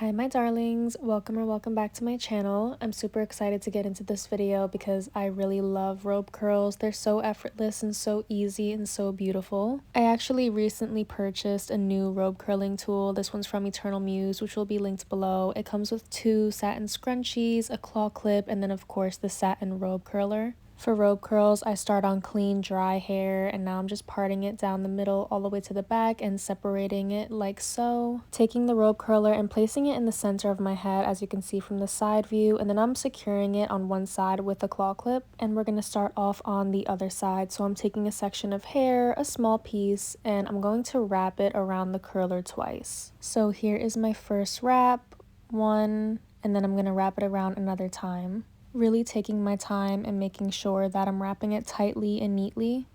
Hi my darlings, welcome back to my channel. I'm super excited to get into this video because I really love robe curls. They're so effortless and so easy and so beautiful. I actually recently purchased a new robe curling tool. This one's from Eternal Muse, which will be linked below. It comes with 2 satin scrunchies, a claw clip, and then of course the satin robe curler. For robe curls, I start on clean, dry hair, and now I'm just parting it down the middle all the way to the back and separating it like so. Taking the robe curler and placing it in the center of my head, as you can see from the side view, and then I'm securing it on one side with a claw clip, and we're going to start off on the other side. So I'm taking a section of hair, a small piece, and I'm going to wrap it around the curler twice. So here is my first wrap, one, and then I'm going to wrap it around another time. Really taking my time and making sure that I'm wrapping it tightly and neatly.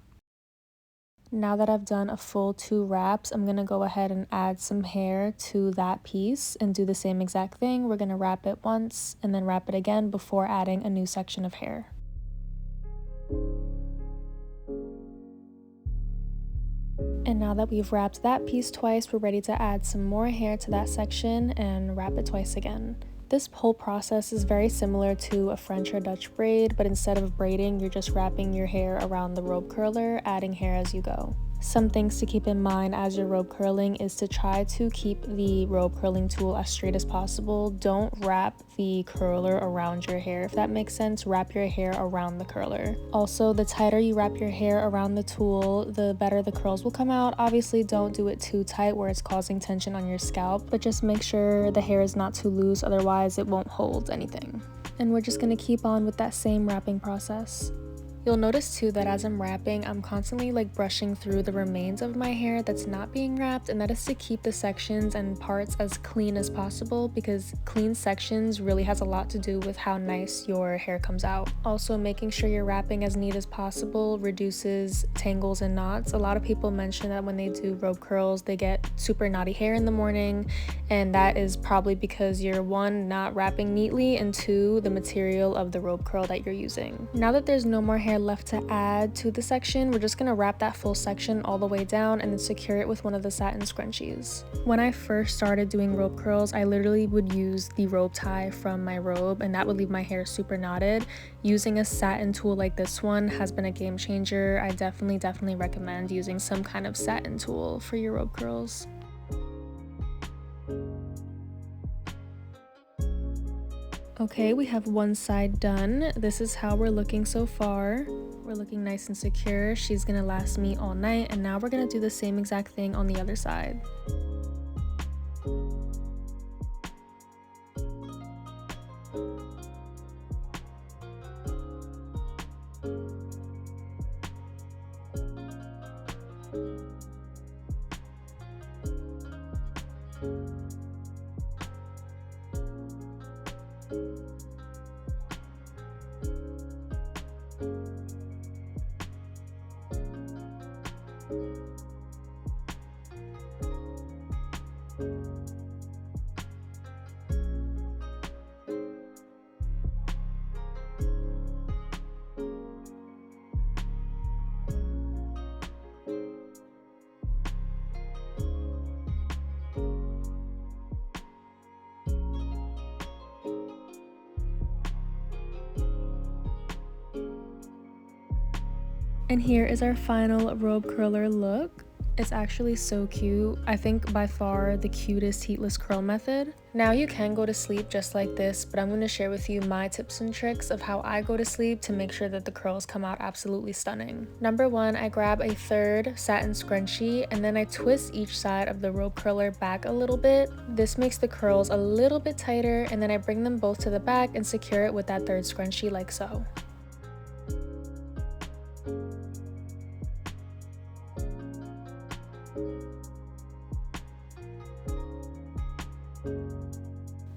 Now that I've done a full 2 wraps, I'm going to go ahead and add some hair to that piece and do the same exact thing. We're going to wrap it once and then wrap it again before adding a new section of hair. And now that we've wrapped that piece twice, we're ready to add some more hair to that section and wrap it twice again. This whole process is very similar to a French or Dutch braid, but instead of braiding, you're just wrapping your hair around the robe curler, adding hair as you go. Some things to keep in mind as you're robe curling is to try to keep the robe curling tool as straight as possible. Don't wrap the curler around your hair. If that makes sense, wrap your hair around the curler. Also, the tighter you wrap your hair around the tool, the better the curls will come out. Obviously, don't do it too tight where it's causing tension on your scalp, but just make sure the hair is not too loose, otherwise it won't hold anything. And we're just going to keep on with that same wrapping process. You'll notice too that as I'm wrapping, I'm constantly brushing through the remains of my hair that's not being wrapped, and that is to keep the sections and parts as clean as possible, because clean sections really has a lot to do with how nice your hair comes out. Also, making sure you're wrapping as neat as possible reduces tangles and knots. A lot of people mention that when they do robe curls, they get super knotty hair in the morning, and that is probably because you're 1, not wrapping neatly, and 2, the material of the robe curl that you're using. Now that there's no more hair left to add to the section, we're just going to wrap that full section all the way down and then secure it with one of the satin scrunchies. When I first started doing robe curls, I literally would use the robe tie from my robe, and that would leave my hair super knotted. Using a satin tool like this one has been a game changer. I definitely recommend using some kind of satin tool for your robe curls. Okay, we have one side done. This is how we're looking so far. We're looking nice and secure. She's gonna last me all night, and now we're gonna do the same exact thing on the other side. And here is our final robe curler look. It's actually so cute. I think by far the cutest heatless curl method. Now you can go to sleep just like this, but I'm going to share with you my tips and tricks of how I go to sleep to make sure that the curls come out absolutely stunning. Number 1, I grab a 3rd satin scrunchie and then I twist each side of the robe curler back a little bit. This makes the curls a little bit tighter, and then I bring them both to the back and secure it with that 3rd scrunchie like so.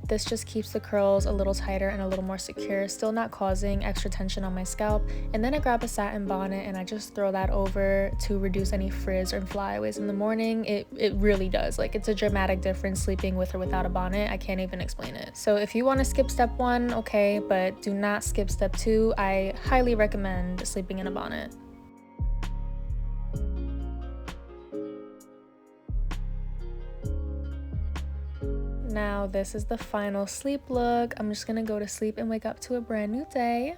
This just keeps the curls a little tighter and a little more secure, still not causing extra tension on my scalp. And then I grab a satin bonnet and I just throw that over to reduce any frizz or flyaways in the morning. It really does. It's a dramatic difference sleeping with or without a bonnet. I can't even explain it. So if you want to skip step 1, okay, but do not skip step 2. I highly recommend sleeping in a bonnet. Now this is the final sleep look. I'm just gonna go to sleep and wake up to a brand new day.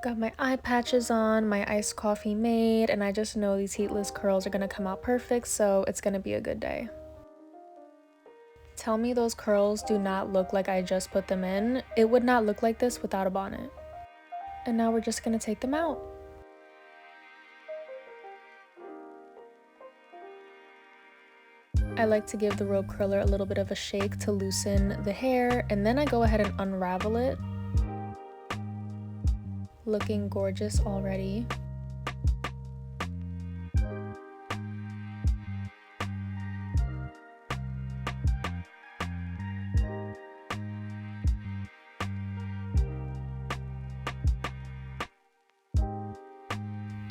Got my eye patches on, my iced coffee made, and I just know these heatless curls are gonna come out perfect, so it's gonna be a good day. Tell me those curls do not look like I just put them in. It would not look like this without a bonnet. And now we're just gonna take them out. I like to give the robe curler a little bit of a shake to loosen the hair, and then I go ahead and unravel it. Looking gorgeous already.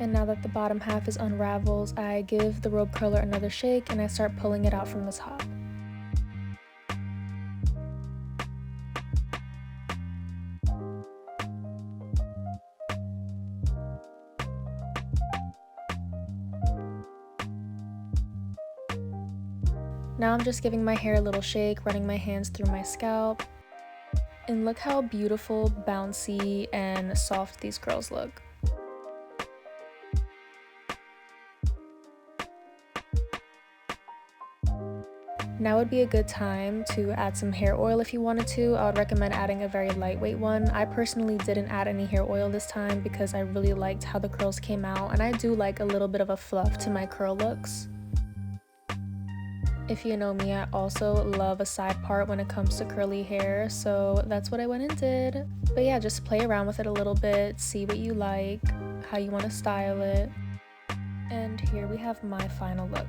And now that the bottom half is unraveled, I give the robe curler another shake and I start pulling it out from the top. Now I'm just giving my hair a little shake, running my hands through my scalp. And look how beautiful, bouncy, and soft these curls look. Now would be a good time to add some hair oil if you wanted to. I would recommend adding a very lightweight one. I personally didn't add any hair oil this time because I really liked how the curls came out, and I do like a little bit of a fluff to my curl looks. If you know me, I also love a side part when it comes to curly hair, so that's what I went and did. But yeah, just play around with it a little bit, see what you like, how you want to style it. And here we have my final look.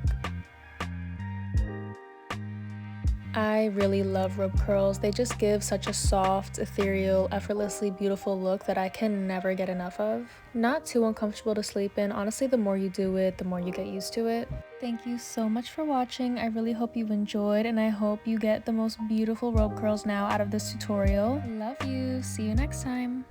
I really love robe curls. They just give such a soft, ethereal, effortlessly beautiful look that I can never get enough of. Not too uncomfortable to sleep in. Honestly, the more you do it, the more you get used to it. Thank you so much for watching. I really hope you enjoyed, and I hope you get the most beautiful robe curls now out of this tutorial. Love you. See you next time.